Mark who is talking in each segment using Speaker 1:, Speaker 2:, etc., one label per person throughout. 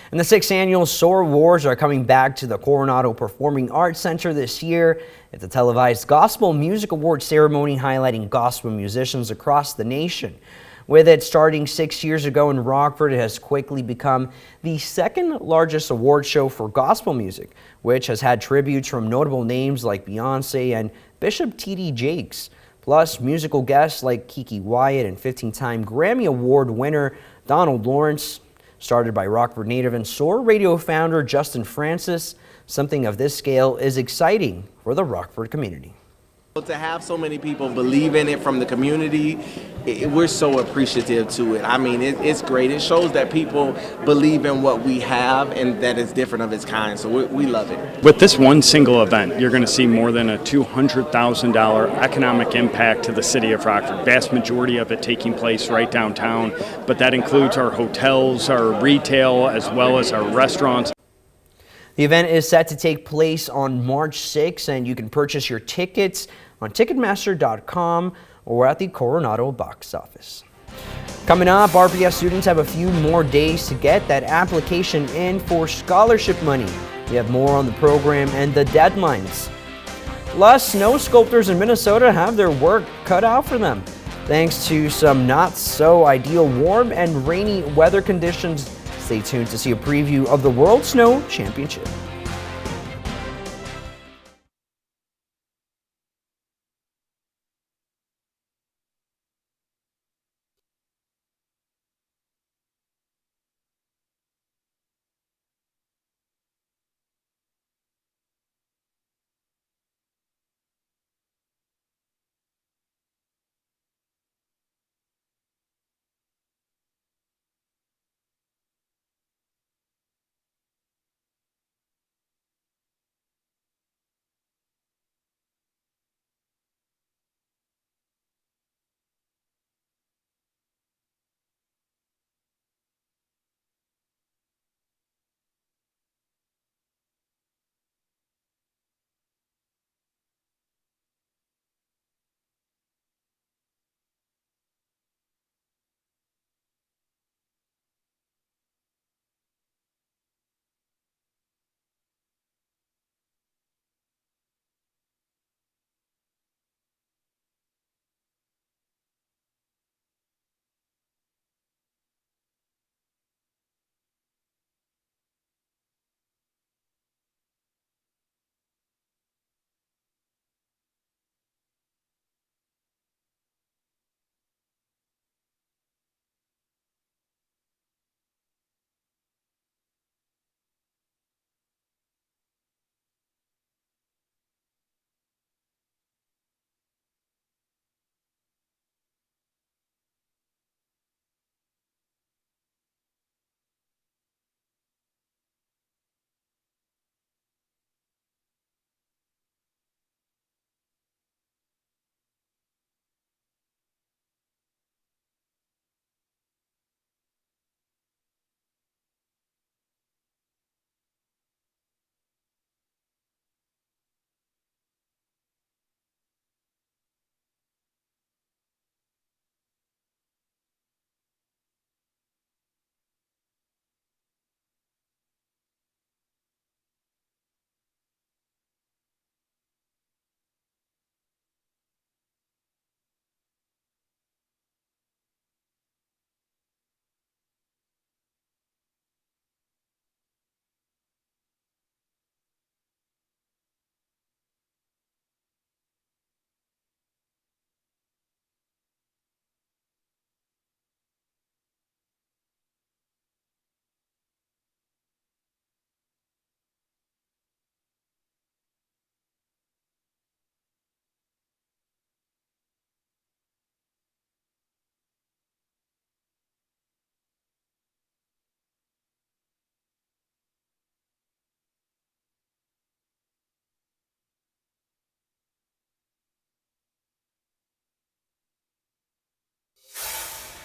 Speaker 1: And the 6th annual Soar Awards are coming back to the Coronado Performing Arts Center this year. It's a televised gospel music award ceremony highlighting gospel musicians across the nation. With it starting 6 years ago in Rockford, it has quickly become the second largest award show for gospel music, which has had tributes from notable names like Beyonce and Bishop T.D. Jakes, plus musical guests like Kiki Wyatt and 15-time Grammy Award winner Donald Lawrence. Started by Rockford native and Soar radio founder Justin Francis, something of this scale is exciting for the Rockford community.
Speaker 2: To have so many people believe in it from the community, we're so appreciative to it. I mean, it's great. It shows that people believe in what we have and that it's different of its kind. So we love it.
Speaker 3: With this one single event, you're going to see more than a $200,000 economic impact to the city of Rockford. Vast majority of it taking place right downtown, but that includes our hotels, our retail, as well as our restaurants.
Speaker 1: The event is set to take place on March 6th, and you can purchase your tickets on Ticketmaster.com or at the Coronado box office. Coming up, RPS students have a few more days to get that application in for scholarship money. We have more on the program and the deadlines. Plus, snow sculptors in Minnesota have their work cut out for them, thanks to some not so ideal warm and rainy weather conditions. Stay tuned to see a preview of the World Snow Championship.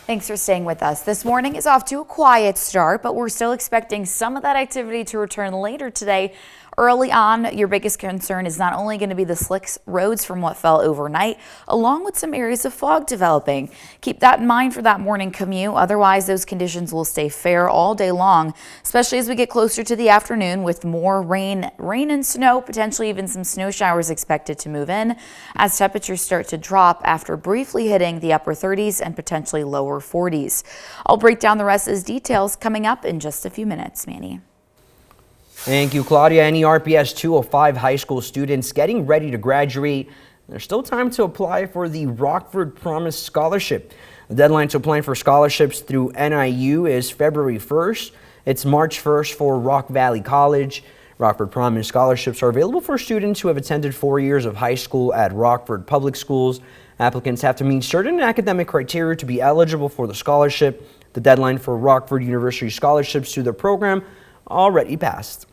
Speaker 4: Thanks for staying with us. This morning is off to a quiet start, but we're still expecting some of that activity to return later today. Early on, your biggest concern is not only going to be the slick roads from what fell overnight, along with some areas of fog developing. Keep that in mind for that morning commute. Otherwise, those conditions will stay fair all day long, especially as we get closer to the afternoon with more rain and snow, potentially even some snow showers expected to move in as temperatures start to drop after briefly hitting the upper 30s and potentially lower 40s. I'll break down the rest of those details coming up in just a few minutes. Manny.
Speaker 1: Thank you, Claudia. Any RPS 205 high school students getting ready to graduate, there's still time to apply for the Rockford Promise Scholarship. The deadline to apply for scholarships through NIU is February 1st. It's March 1st for Rock Valley College. Rockford Promise scholarships are available for students who have attended 4 years of high school at Rockford Public Schools. Applicants have to meet certain academic criteria to be eligible for the scholarship. The deadline for Rockford University scholarships to the program already passed.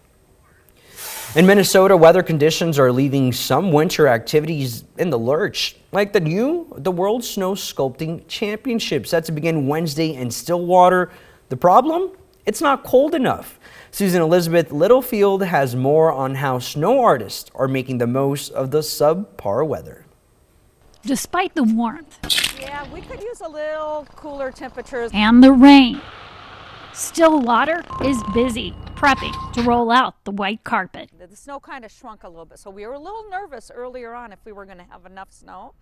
Speaker 1: In Minnesota, weather conditions are leaving some winter activities in the lurch, like the World Snow Sculpting Championship set to begin Wednesday in Stillwater. The problem? It's not cold enough. Susan Elizabeth Littlefield has more on how snow artists are making the most of the subpar weather.
Speaker 5: Despite the warmth,
Speaker 6: yeah, we could use a little cooler temperatures
Speaker 5: and the rain, Stillwater is busy prepping to roll out the white carpet.
Speaker 6: The snow kind of shrunk a little bit, so we were a little nervous earlier on if we were going to have enough snow,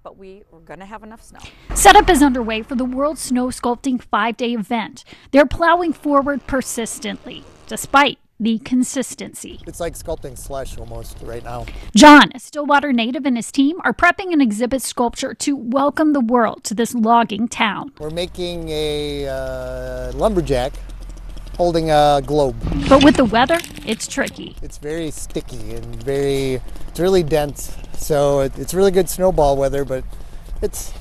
Speaker 6: but we were going to have enough snow.
Speaker 5: Setup is underway for the World Snow Sculpting 5-day event. They're plowing forward persistently, despite the consistency.
Speaker 7: It's like sculpting slush almost right now.
Speaker 5: John, a Stillwater native, and his team are prepping an exhibit sculpture to welcome the world to this logging town.
Speaker 7: We're making a lumberjack holding a globe.
Speaker 5: But with the weather, it's tricky.
Speaker 7: It's very sticky and it's really dense. So it's really good snowball weather, but it's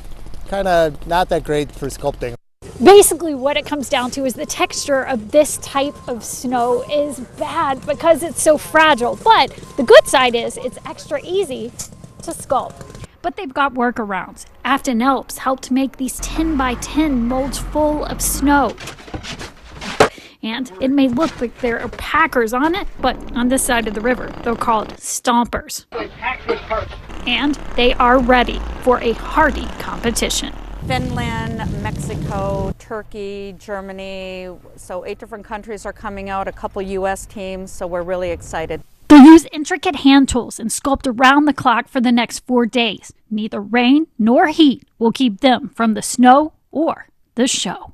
Speaker 7: kind of not that great for sculpting.
Speaker 8: Basically what it comes down to is the texture of this type of snow is bad because it's so fragile. But the good side is it's extra easy to sculpt.
Speaker 5: But they've got workarounds. Afton Alps helped make these 10 by 10 molds full of snow. And it may look like there are packers on it, but on this side of the river, they're called stompers. And they are ready for a hardy competition.
Speaker 6: Finland, Mexico, Turkey, Germany, so 8 different countries are coming out, a couple U.S. teams, so we're really excited.
Speaker 5: They'll use intricate hand tools and sculpt around the clock for the next 4 days. Neither rain nor heat will keep them from the snow or the show.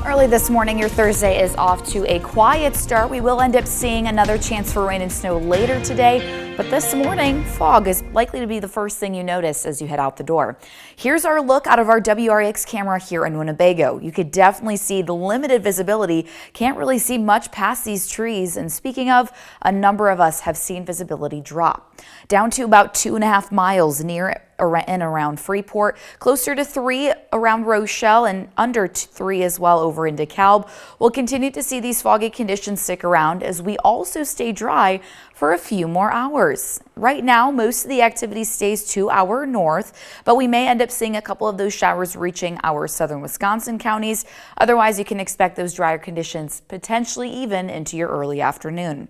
Speaker 4: Early this morning, your Thursday is off to a quiet start. We will end up seeing another chance for rain and snow later today, but this morning, fog is likely to be the first thing you notice as you head out the door. Here's our look out of our WRX camera here in Winnebago. You could definitely see the limited visibility. Can't really see much past these trees, and speaking of, a number of us have seen visibility drop down to about 2.5 miles near and around Freeport, closer to 3 around Rochelle, and under 3 as well over in DeKalb. We'll continue to see these foggy conditions stick around as we also stay dry for a few more hours. Right now, most of the activity stays to our north, but we may end up seeing a couple of those showers reaching our southern Wisconsin counties. Otherwise, you can expect those drier conditions potentially even into your early afternoon.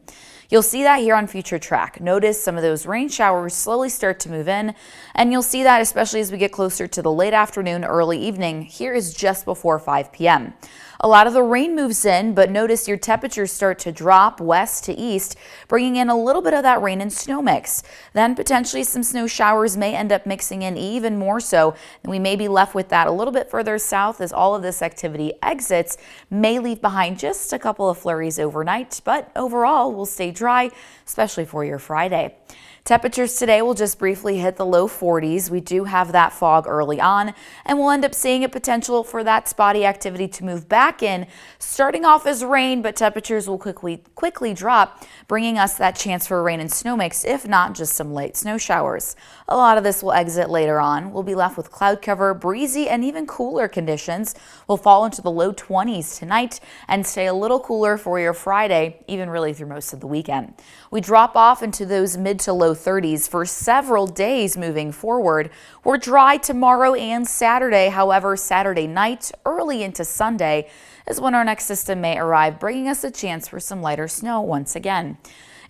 Speaker 4: You'll see that here on Future Track. Notice some of those rain showers slowly start to move in, and you'll see that especially as we get closer to the late afternoon, early evening. Here is just before 5 p.m. A lot of the rain moves in, but notice your temperatures start to drop west to east, bringing in a little bit of that rain and snow mix. Then potentially some snow showers may end up mixing in even more so, and we may be left with that a little bit further south as all of this activity exits, may leave behind just a couple of flurries overnight, but overall will stay dry, especially for your Friday. Temperatures today will just briefly hit the low 40s. We do have that fog early on, and we'll end up seeing a potential for that spotty activity to move back in, starting off as rain, but temperatures will quickly drop, bringing us that chance for a rain and snow mix, if not just some late snow showers. A lot of this will exit later on. We'll be left with cloud cover, breezy, and even cooler conditions. We'll fall into the low 20s tonight and stay a little cooler for your Friday, even really through most of the weekend. We drop off into those mid to low low 30s for several days moving forward. We're dry tomorrow and Saturday. However, Saturday night, early into Sunday, is when our next system may arrive, bringing us a chance for some lighter snow once again.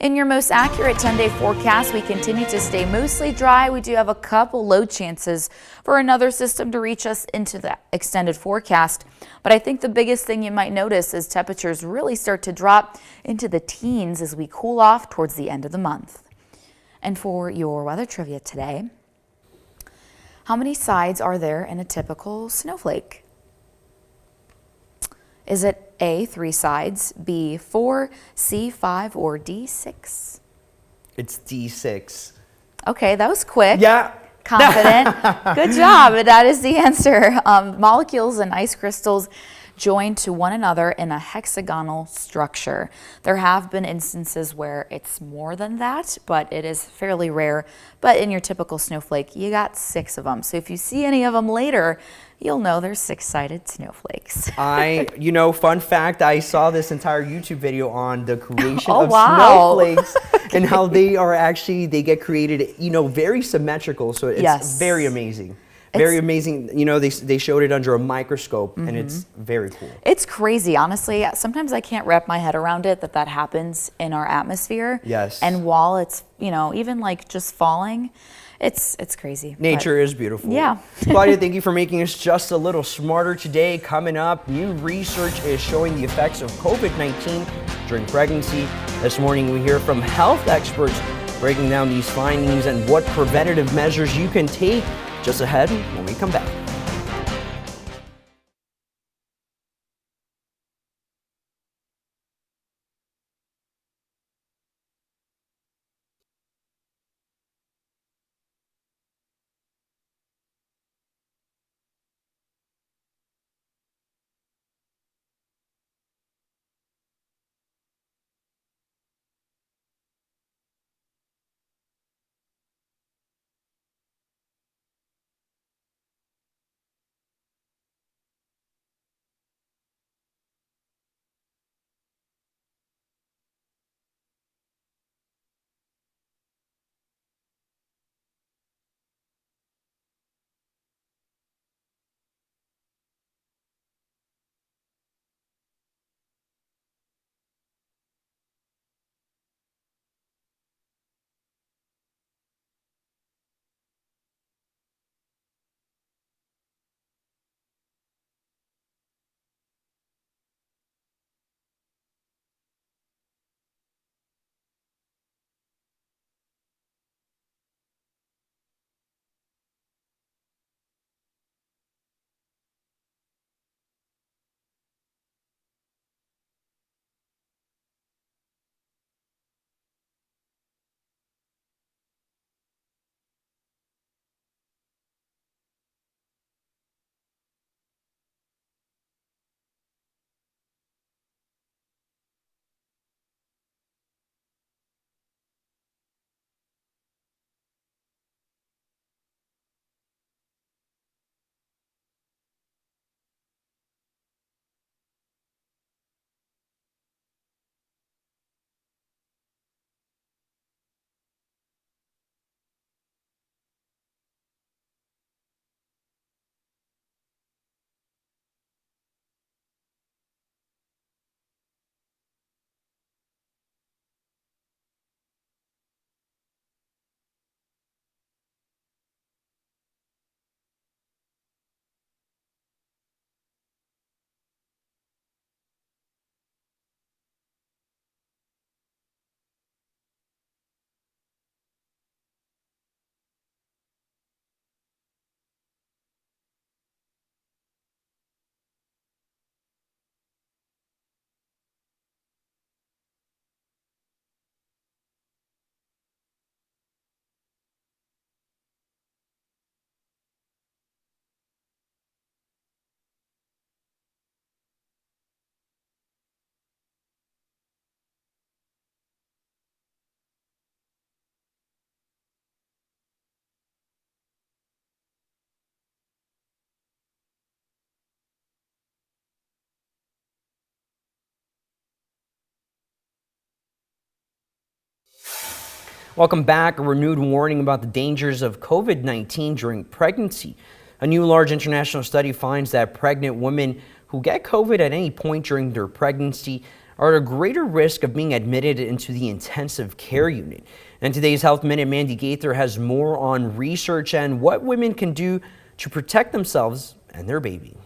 Speaker 4: In your most accurate 10-day forecast, we continue to stay mostly dry. We do have a couple low chances for another system to reach us into the extended forecast. But I think the biggest thing you might notice is temperatures really start to drop into the teens as we cool off towards the end of the month. And for your weather trivia today, how many sides are there in a typical snowflake? Is it A, 3 sides, B, 4, C, 5, or D, 6?
Speaker 1: It's D6.
Speaker 4: Okay, that was quick.
Speaker 1: Yeah.
Speaker 4: Confident. Good job. That is the answer. Molecules and ice crystals join to one another in a hexagonal structure. There have been instances where it's more than that, but it is fairly rare. But in your typical snowflake, you got 6 of them. So if you see any of them later, you'll know they're 6-sided snowflakes.
Speaker 1: Fun fact, I saw this entire YouTube video on the creation of
Speaker 4: wow.
Speaker 1: snowflakes and how they get created, very symmetrical. So it's very amazing. Very amazing. They showed it under a microscope and it's very cool.
Speaker 4: It's crazy, honestly. Sometimes I can't wrap my head around it that happens in our atmosphere.
Speaker 1: Yes.
Speaker 4: And while it's, even like just falling, it's crazy.
Speaker 1: Nature is beautiful.
Speaker 4: Yeah.
Speaker 1: Claudia, thank you for making us just a little smarter today. Coming up, new research is showing the effects of COVID-19 during pregnancy. This morning, we hear from health experts breaking down these findings and what preventative measures you can take. Just ahead when we come back. Welcome back. A renewed warning about the dangers of COVID-19 during pregnancy. A new large international study finds that pregnant women who get COVID at any point during their pregnancy are at a greater risk of being admitted into the intensive care unit. And today's Health Minute, Mandy Gaither has more on research and what women can do to protect themselves and their baby.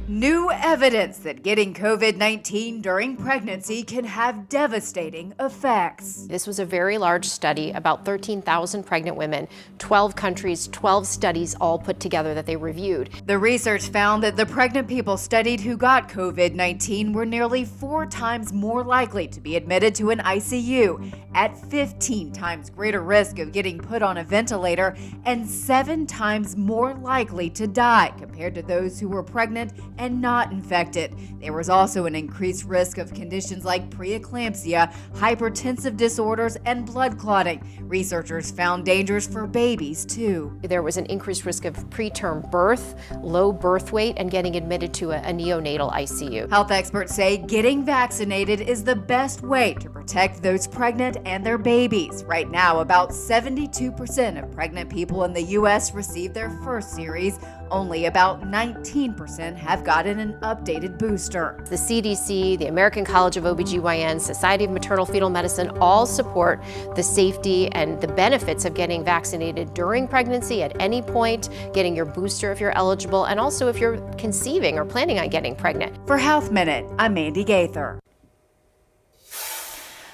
Speaker 9: New evidence that getting COVID-19 during pregnancy can have devastating effects.
Speaker 10: This was a very large study, about 13,000 pregnant women, 12 countries, 12 studies all put together that they reviewed.
Speaker 9: The research found that the pregnant people studied who got COVID-19 were nearly 4 times more likely to be admitted to an ICU, at 15 times greater risk of getting put on a ventilator, and 7 times more likely to die compared to those who were pregnant and not infected. There was also an increased risk of conditions like preeclampsia, hypertensive disorders, and blood clotting. Researchers found dangers for babies too.
Speaker 10: There was an increased risk of preterm birth, low birth weight, and getting admitted to a neonatal ICU.
Speaker 9: Health experts say getting vaccinated is the best way to protect those pregnant and their babies. Right now, about 72% of pregnant people in the U.S. receive their first series. Only about 19% have gotten an updated booster.
Speaker 10: The CDC, the American College of OBGYN, Society of Maternal Fetal Medicine all support the safety and the benefits of getting vaccinated during pregnancy at any point, getting your booster if you're eligible, and also if you're conceiving or planning on getting pregnant.
Speaker 9: For Health Minute, I'm Mandy Gaither.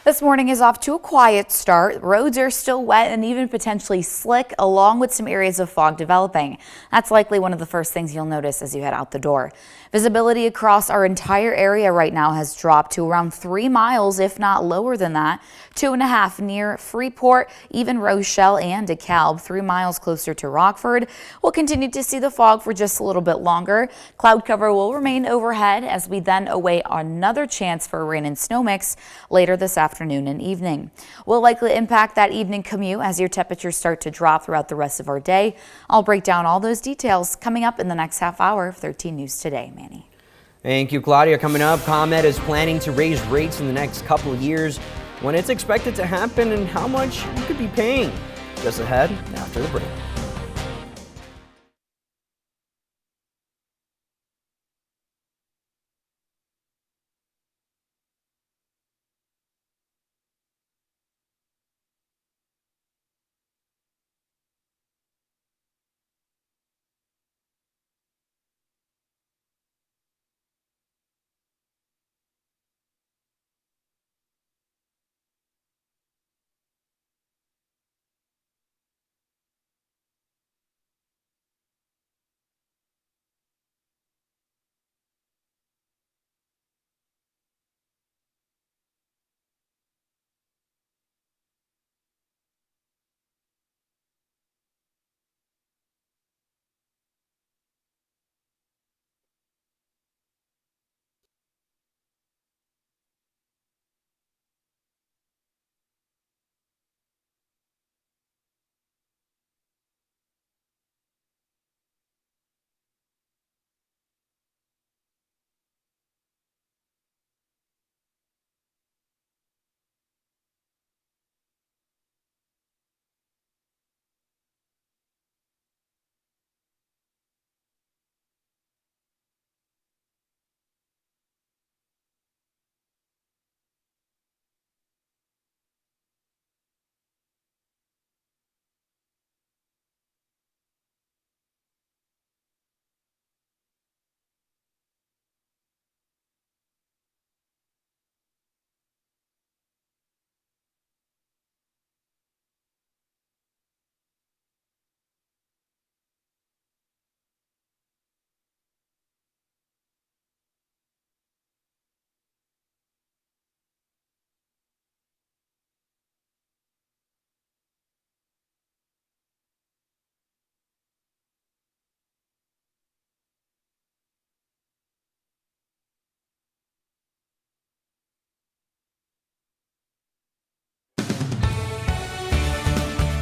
Speaker 4: This morning is off to a quiet start. Roads are still wet and even potentially slick, along with some areas of fog developing. That's likely one of the first things you'll notice as you head out the door. Visibility across our entire area right now has dropped to around 3 miles, if not lower than that. 2.5 near Freeport, even Rochelle and DeKalb, 3 miles closer to Rockford. We'll continue to see the fog for just a little bit longer. Cloud cover will remain overhead as we then await another chance for a rain and snow mix later this afternoon and evening. Will likely impact that evening commute as your temperatures start to drop throughout the rest of our day. I'll break down all those details coming up in the next half hour of 13 News Today. Manny.
Speaker 1: Thank you, Claudia. Coming up, ComEd is planning to raise rates in the next couple of years, when it's expected to happen, and how much you could be paying. Just ahead after the break.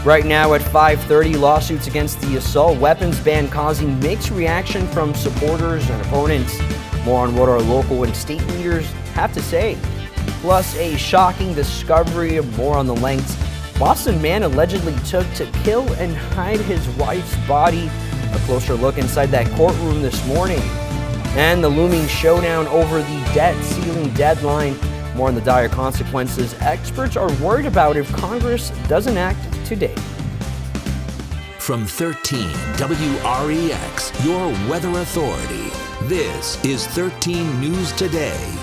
Speaker 1: Right now at 5:30, lawsuits against the assault weapons ban causing mixed reaction from supporters and opponents. More on what our local and state leaders have to say. Plus, a shocking discovery. More on the lengths Boston man allegedly took to kill and hide his wife's body. A closer look inside that courtroom this morning. And the looming showdown over the debt ceiling deadline. More on the dire consequences experts are worried about if Congress doesn't act today.
Speaker 11: From 13 WREX, your weather authority, this is 13 News Today.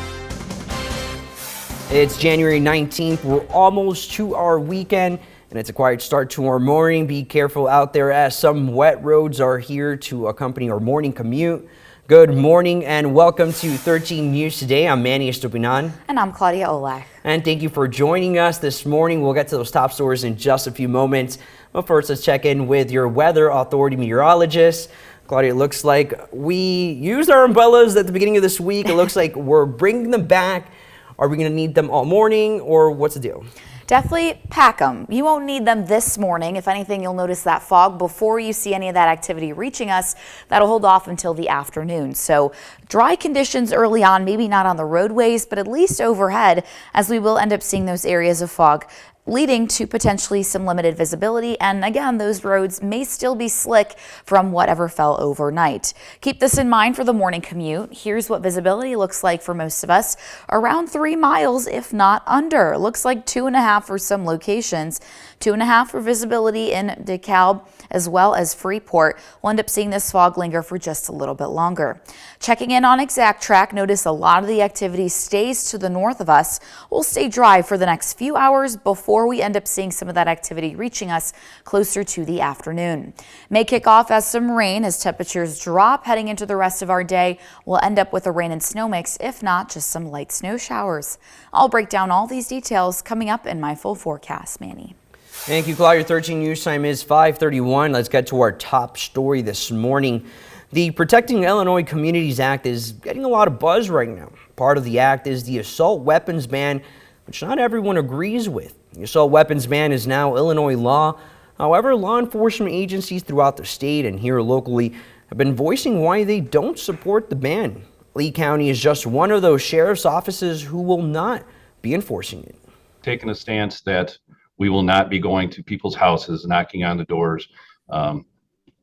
Speaker 1: It's January 19th. We're almost to our weekend, and it's a quiet start to our morning. Be careful out there as some wet roads are here to accompany our morning commute. Good morning and welcome to 13 News Today. I'm Manny Estupinan.
Speaker 4: And I'm Claudia Olach.
Speaker 1: And thank you for joining us this morning. We'll get to those top stories in just a few moments. But first, let's check in with your weather authority meteorologist. Claudia, it looks like we used our umbrellas at the beginning of this week. It looks like we're bringing them back. Are we going to need them all morning, or what's the deal?
Speaker 4: Definitely pack them. You won't need them this morning. If anything, you'll notice that fog before you see any of that activity reaching us. That'll hold off until the afternoon. So dry conditions early on, maybe not on the roadways, but at least overhead, as we will end up seeing those areas of fog, leading to potentially some limited visibility. And again, those roads may still be slick from whatever fell overnight. Keep this in mind for the morning commute. Here's what visibility looks like for most of us. Around 3 miles, if not under. Looks like 2.5 for some locations. 2.5 for visibility in DeKalb as well as Freeport. We'll end up seeing this fog linger for just a little bit longer. Checking in on Exact Track, notice a lot of the activity stays to the north of us. We'll stay dry for the next few hours before we end up seeing some of that activity reaching us closer to the afternoon. May kick off as some rain as temperatures drop heading into the rest of our day. We'll end up with a rain and snow mix, if not just some light snow showers. I'll break down all these details coming up in my full forecast. Manny.
Speaker 1: Thank you, Claudia. 13 News time is 5:31. Let's get to our top story this morning. The Protecting Illinois Communities Act is getting a lot of buzz right now. Part of the act is the assault weapons ban, which not everyone agrees with. The assault weapons ban is now Illinois law. However, law enforcement agencies throughout the state and here locally have been voicing why they don't support the ban. Lee County is just one of those sheriff's offices who will not be enforcing it.
Speaker 12: Taking a stance that we will not be going to people's houses, knocking on the doors,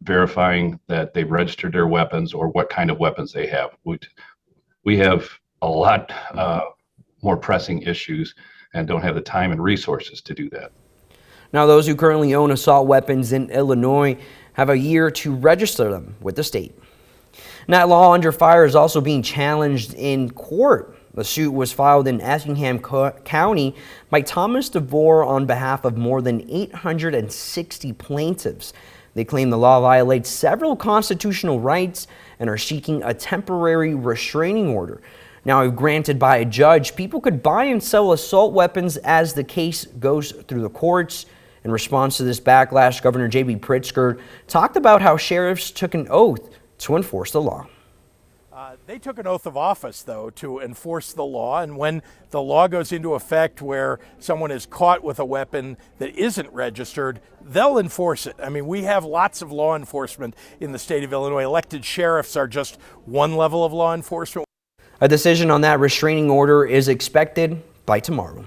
Speaker 12: verifying that they've registered their weapons or what kind of weapons they have. We have a lot more pressing issues and don't have the time and resources to do that.
Speaker 1: Now, those who currently own assault weapons in Illinois have a year to register them with the state. And that law under fire is also being challenged in court. The suit was filed in Effingham County by Thomas DeVore on behalf of more than 860 plaintiffs. They claim the law violates several constitutional rights and are seeking a temporary restraining order. Now, if granted by a judge, people could buy and sell assault weapons as the case goes through the courts. In response to this backlash, Governor J.B. Pritzker talked about how sheriffs took an oath to enforce the law.
Speaker 13: They took an oath of office, though, to enforce the law. And when the law goes into effect where someone is caught with a weapon that isn't registered, they'll enforce it. I mean, we have lots of law enforcement in the state of Illinois. Elected sheriffs are just one level of law enforcement.
Speaker 1: A decision on that restraining order is expected by tomorrow.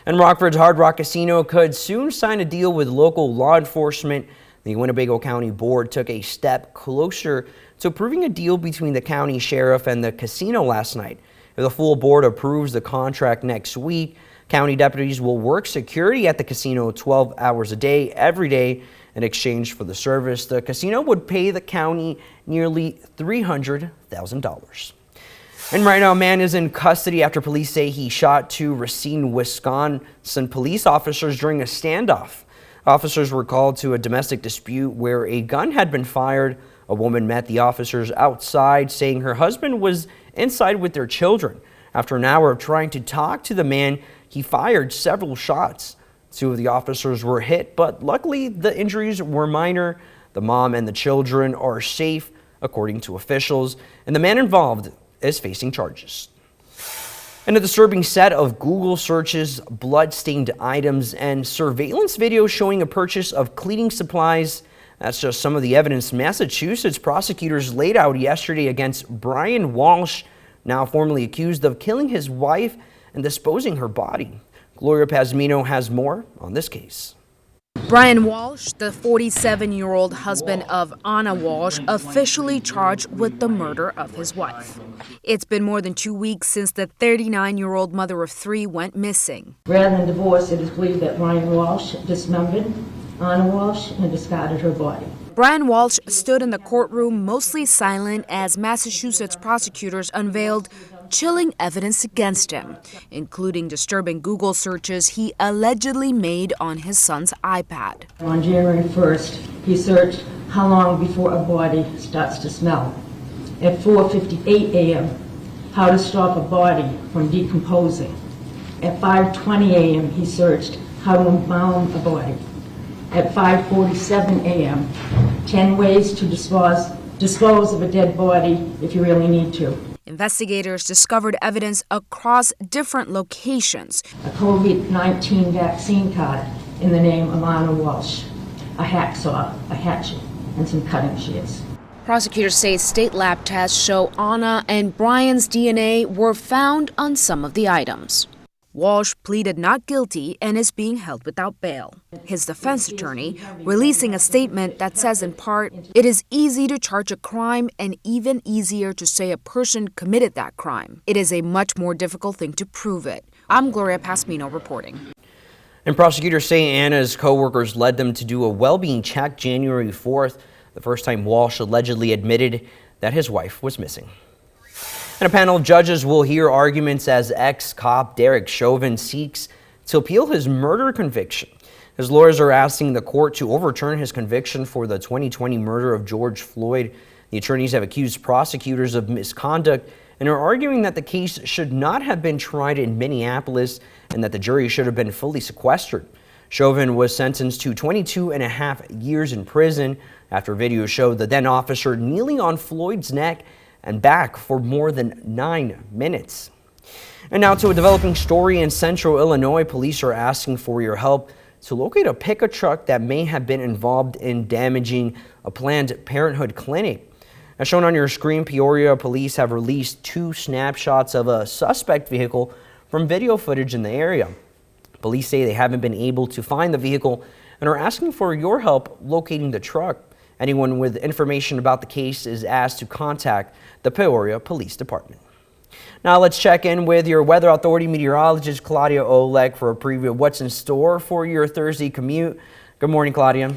Speaker 1: And Rockford's Hard Rock Casino could soon sign a deal with local law enforcement. The Winnebago County Board took a step closer to approving a deal between the county sheriff and the casino last night. If the full board approves the contract next week, county deputies will work security at the casino 12 hours a day, every day, in exchange for the service. The casino would pay the county nearly $300,000. And right now, a man is in custody after police say he shot 2 Racine, Wisconsin police officers during a standoff. Officers were called to a domestic dispute where a gun had been fired. A woman met the officers outside, saying her husband was inside with their children. After an hour of trying to talk to the man, he fired several shots. 2 of the officers were hit, but luckily the injuries were minor. The mom and the children are safe, according to officials, and the man involved is facing charges. And a disturbing set of Google searches, blood-stained items, and surveillance video showing a purchase of cleaning supplies. That's just some of the evidence Massachusetts prosecutors laid out yesterday against Brian Walsh, now formally accused of killing his wife and disposing her body. Gloria Pazmino has more on this case.
Speaker 14: Brian Walsh, the 47-year-old husband of Anna Walsh, officially charged with the murder of his wife. It's been more than 2 weeks since the 39-year-old mother of 3 went missing.
Speaker 15: Rather than divorce, it is believed that Brian Walsh dismembered Anna Walsh and discarded her body.
Speaker 14: Brian Walsh stood in the courtroom mostly silent as Massachusetts prosecutors unveiled chilling evidence against him, including disturbing Google searches he allegedly made on his son's iPad.
Speaker 15: On January 1st, he searched how long before a body starts to smell. At 4:58 a.m., how to stop a body from decomposing. At 5:20 a.m., he searched how to embalm a body. At 5:47 a.m., 10 ways to dispose of a dead body if you really need to.
Speaker 14: Investigators discovered evidence across different locations.
Speaker 15: A COVID-19 vaccine card in the name of Anna Walsh, a hacksaw, a hatchet, and some cutting shears.
Speaker 14: Prosecutors say state lab tests show Anna and Brian's DNA were found on some of the items. Walsh pleaded not guilty and is being held without bail. His defense attorney releasing a statement that says in part, "It is easy to charge a crime and even easier to say a person committed that crime. It is a much more difficult thing to prove it." I'm Gloria Pazmino reporting.
Speaker 1: And prosecutors say Anna's co-workers led them to do a well-being check January 4th, the first time Walsh allegedly admitted that his wife was missing. And a panel of judges will hear arguments as ex-cop Derek Chauvin seeks to appeal his murder conviction. His lawyers are asking the court to overturn his conviction for the 2020 murder of George Floyd. The attorneys have accused prosecutors of misconduct and are arguing that the case should not have been tried in Minneapolis and that the jury should have been fully sequestered. Chauvin was sentenced to 22.5 years in prison after video showed the then officer kneeling on Floyd's neck and back for more than 9 minutes. And now to a developing story in central Illinois. Police are asking for your help to locate a pickup truck that may have been involved in damaging a Planned Parenthood clinic. As shown on your screen, Peoria police have released 2 snapshots of a suspect vehicle from video footage in the area. Police say they haven't been able to find the vehicle and are asking for your help locating the truck. Anyone with information about the case is asked to contact the Peoria Police Department. Now let's check in with your Weather Authority meteorologist Claudia Oleg for a preview of what's in store for your Thursday commute. Good morning, Claudia.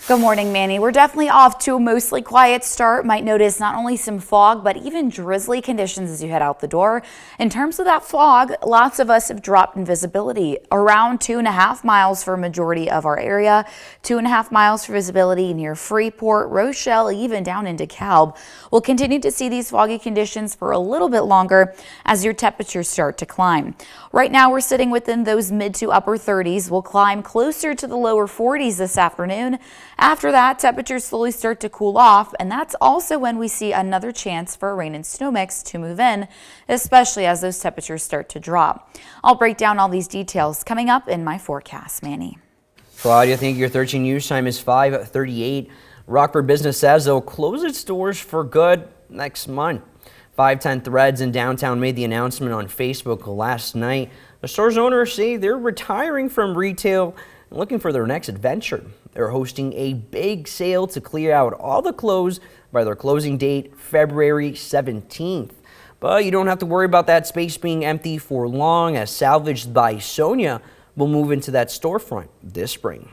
Speaker 4: Good morning, Manny. We're definitely off to a mostly quiet start. Might notice not only some fog, but even drizzly conditions as you head out the door. In terms of that fog, lots of us have dropped in visibility, around 2.5 miles for a majority of our area, 2.5 miles for visibility near Freeport, Rochelle, even down into DeKalb. We'll continue to see these foggy conditions for a little bit longer as your temperatures start to climb. Right now, we're sitting within those mid to upper 30s. We'll climb closer to the lower 40s this afternoon. After that, temperatures slowly start to cool off, and that's also when we see another chance for a rain and snow mix to move in, especially as those temperatures start to drop. I'll break down all these details coming up in my forecast. Manny.
Speaker 1: Claudia, thank you. Your 13 news time is 5:38. Rockford Business says they'll close its doors for good next month. 510 Threads in downtown made the announcement on Facebook last night. The store's owners say they're retiring from retail and looking for their next adventure. They're hosting a big sale to clear out all the clothes by their closing date, February 17th. But you don't have to worry about that space being empty for long, as Salvaged by Sonia will move into that storefront this spring.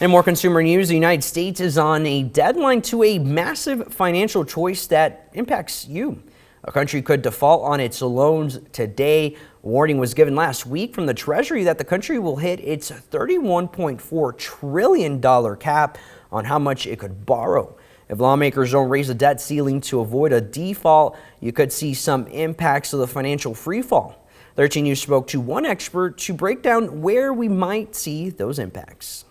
Speaker 1: In more consumer news, the United States is on a deadline to a massive financial choice that impacts you. A country could default on its loans today. A warning was given last week from the Treasury that the country will hit its $31.4 trillion cap on how much it could borrow. If lawmakers don't raise the debt ceiling to avoid a default, you could see some impacts of the financial freefall. 13 News spoke to one expert to break down where we might see those impacts.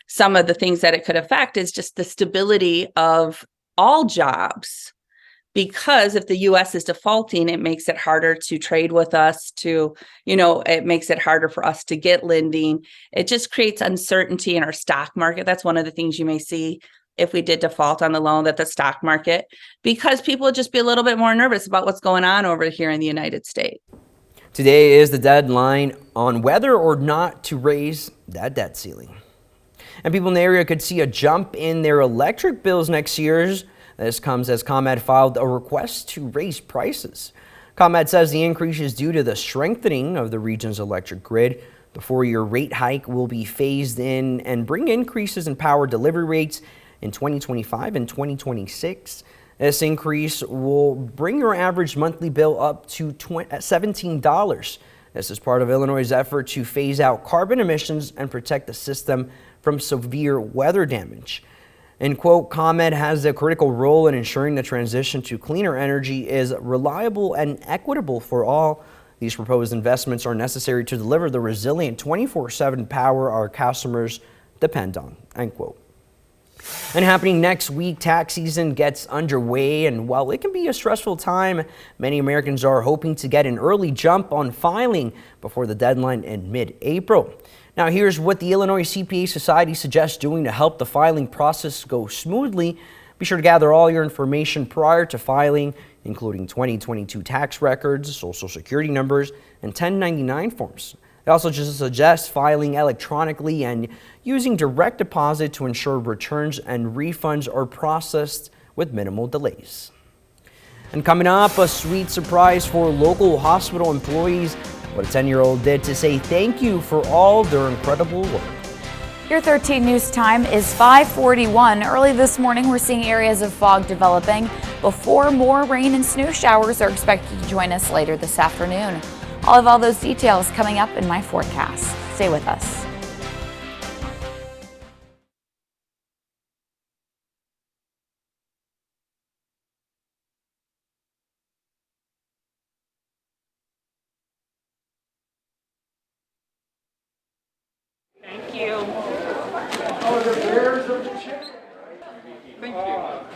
Speaker 16: Some of the things that it could affect is just the stability of all jobs. Because if the U.S. is defaulting, it makes it harder to trade with us, it makes it harder for us to get lending. It just creates uncertainty in our stock market. That's one of the things you may see if we did default on the loan, that the stock market, because people would just be a little bit more nervous about what's going on over here in the United States.
Speaker 1: Today is the deadline on whether or not to raise that debt ceiling. And people in the area could see a jump in their electric bills next year. This comes as ComEd filed a request to raise prices. ComEd says the increase is due to the strengthening of the region's electric grid. The 4-year rate hike will be phased in and bring increases in power delivery rates in 2025 and 2026. This increase will bring your average monthly bill up to $17. This is part of Illinois' effort to phase out carbon emissions and protect the system from severe weather damage. And quote, ComEd has a critical role in ensuring the transition to cleaner energy is reliable and equitable for all. These proposed investments are necessary to deliver the resilient 24/7 power our customers depend on, end quote. And happening next week, tax season gets underway, and while it can be a stressful time, many Americans are hoping to get an early jump on filing before the deadline in mid-April. Now, here's what the Illinois CPA Society suggests doing to help the filing process go smoothly. Be sure to gather all your information prior to filing, including 2022 tax records, social security numbers, and 1099 forms. They also just suggest filing electronically and using direct deposit to ensure returns and refunds are processed with minimal delays. And coming up, a sweet surprise for local hospital employees. What a 10-year-old did to say thank you for all their incredible work.
Speaker 4: Your 13 news time is 5:41. Early this morning, we're seeing areas of fog developing before more rain and snow showers are expected to join us later this afternoon. I'll have all those details coming up in my forecast. Stay with us.
Speaker 16: Thank you. Thank you.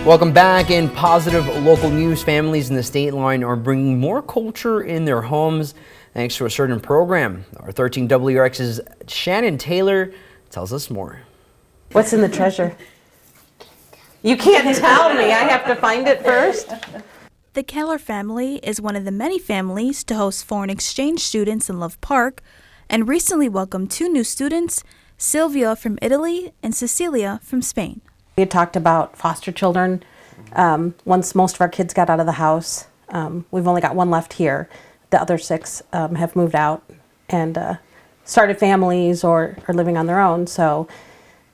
Speaker 1: Welcome back. In positive local news, families in the state line are bringing more culture in their homes thanks to a certain program. Our 13 WRX's Shannon Taylor tells us more.
Speaker 17: What's in the treasure? You can't tell me. I have to find it first.
Speaker 18: The Keller family is one of the many families to host foreign exchange students in Love Park and recently welcomed 2 new students, Sylvia from Italy and Cecilia from Spain.
Speaker 17: We had talked about foster children. Once most of our kids got out of the house, we've only got 1 left here. The other 6 have moved out and started families or are living on their own. So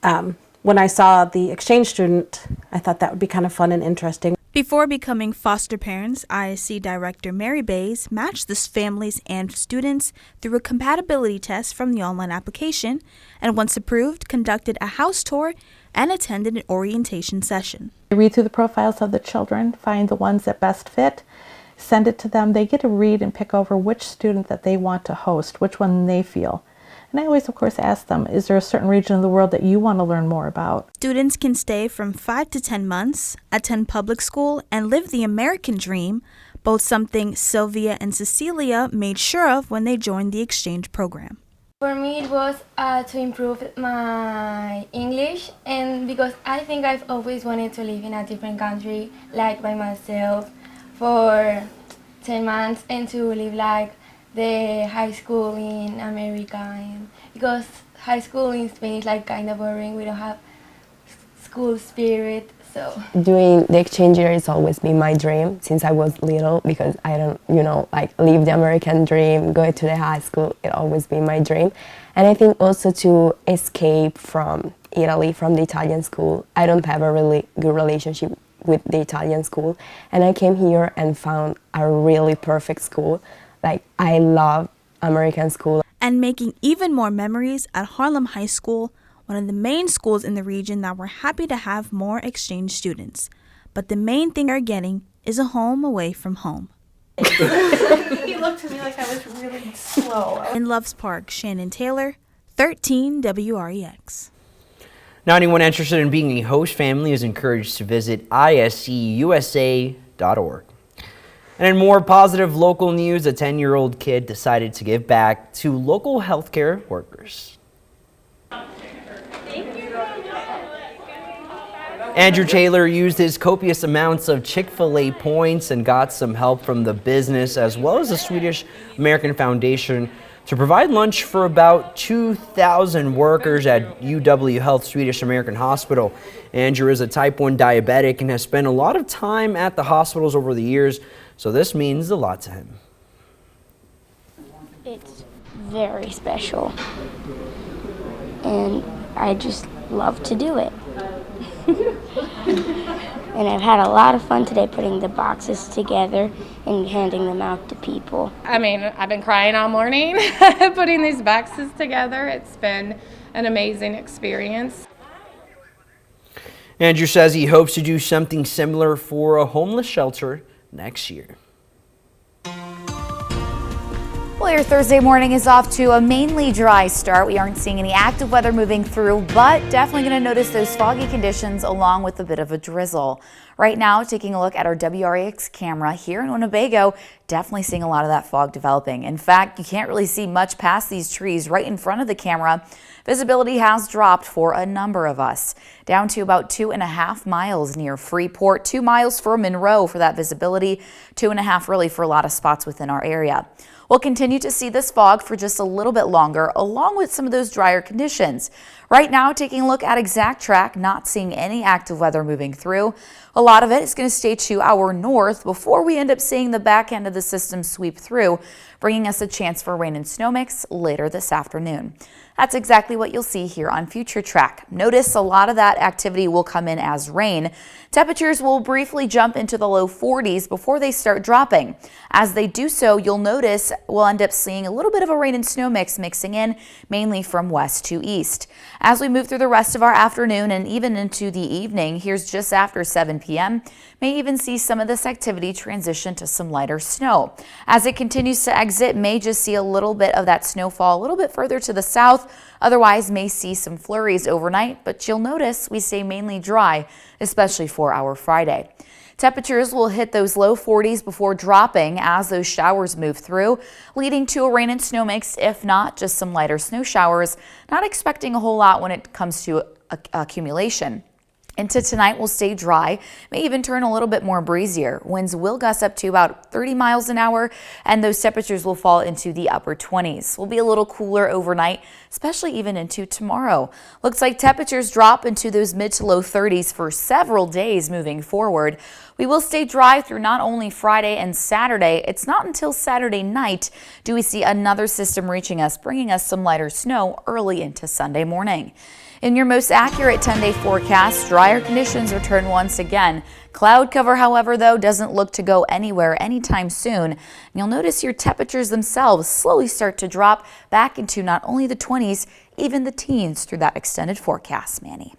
Speaker 17: when I saw the exchange student, I thought that would be kind of fun and interesting.
Speaker 18: Before becoming foster parents, ISC Director Mary Bays matched the families and students through a compatibility test from the online application, and once approved, conducted a house tour and attended an orientation session.
Speaker 19: I read through the profiles of the children, find the ones that best fit, send it to them. They get to read and pick over which student that they want to host, which one they feel. And I always, of course, ask them, is there a certain region of the world that you want to learn more about?
Speaker 18: Students can stay from 5 to 10 months, attend public school, and live the American dream, both something Sylvia and Cecilia made sure of when they joined the exchange program.
Speaker 20: For me, it was to improve my English, and because I think I've always wanted to live in a different country, like by myself, for 10 months, and to live like the high school in America, and because high school in Spain is like kind of boring. We don't have school spirit. So
Speaker 21: doing the exchange year has always been my dream since I was little, because I don't, like live the American dream, go to the high school, it always been my dream. And I think also to escape from Italy, from the Italian school. I don't have a really good relationship with the Italian school, and I came here and found a really perfect school. Like, I love American school.
Speaker 18: And making even more memories at Harlem High School, one of the main schools in the region that we're happy to have more exchange students. But the main thing they're getting is a home away from home.
Speaker 19: He looked at me like I was really slow.
Speaker 18: In Loves Park, Shannon Taylor, 13 WREX.
Speaker 1: Now, anyone interested in being a host family is encouraged to visit iscusa.org. And in more positive local news, a 10-year-old kid decided to give back to local healthcare workers. Andrew Taylor used his copious amounts of Chick-fil-A points and got some help from the business as well as the Swedish American Foundation to provide lunch for about 2,000 workers at UW Health Swedish American Hospital. Andrew is a type 1 diabetic and has spent a lot of time at the hospitals over the years, so this means a lot to him.
Speaker 22: It's very special, and I just love to do it. And I've had a lot of fun today putting the boxes together and handing them out to people.
Speaker 23: I mean, I've been crying all morning putting these boxes together. It's been an amazing experience.
Speaker 1: Andrew says he hopes to do something similar for a homeless shelter next year.
Speaker 4: Well, your Thursday morning is off to a mainly dry start. We aren't seeing any active weather moving through, but definitely going to notice those foggy conditions along with a bit of a drizzle. Right now, taking a look at our WREX camera here in Winnebago, definitely seeing a lot of that fog developing. In fact, you can't really see much past these trees right in front of the camera. Visibility has dropped for a number of us, down to about 2.5 miles near Freeport, 2 miles for Monroe for that visibility, 2.5 really for a lot of spots within our area. We'll continue to see this fog for just a little bit longer, along with some of those drier conditions. Right now, taking a look at exact track, not seeing any active weather moving through. A lot of it is going to stay to our north before we end up seeing the back end of the system sweep through, bringing us a chance for rain and snow mix later this afternoon. That's exactly what you'll see here on Future Track. Notice a lot of that activity will come in as rain. Temperatures will briefly jump into the low 40s before they start dropping. As they do so, you'll notice we'll end up seeing a little bit of a rain and snow mix mixing in, mainly from west to east. As we move through the rest of our afternoon and even into the evening, here's just after 7 p.m., may even see some of this activity transition to some lighter snow. As it continues to exit, may just see a little bit of that snowfall a little bit further to the south. Otherwise, may see some flurries overnight, but you'll notice we stay mainly dry, especially for our Friday. Temperatures will hit those low 40s before dropping as those showers move through, leading to a rain and snow mix, if not just some lighter snow showers. Not expecting a whole lot when it comes to accumulation. Into tonight, we'll stay dry, may even turn a little bit more breezier. Winds will gust up to about 30 miles an hour, and those temperatures will fall into the upper 20s. We'll be a little cooler overnight, especially even into tomorrow. Looks like temperatures drop into those mid to low 30s for several days moving forward. We will stay dry through not only Friday and Saturday. It's not until Saturday night do we see another system reaching us, bringing us some lighter snow early into Sunday morning. In your most accurate 10-day forecast, drier conditions return once again. Cloud cover, however, though, doesn't look to go anywhere anytime soon. And you'll notice your temperatures themselves slowly start to drop back into not only the 20s, even the teens through that extended forecast, Manny.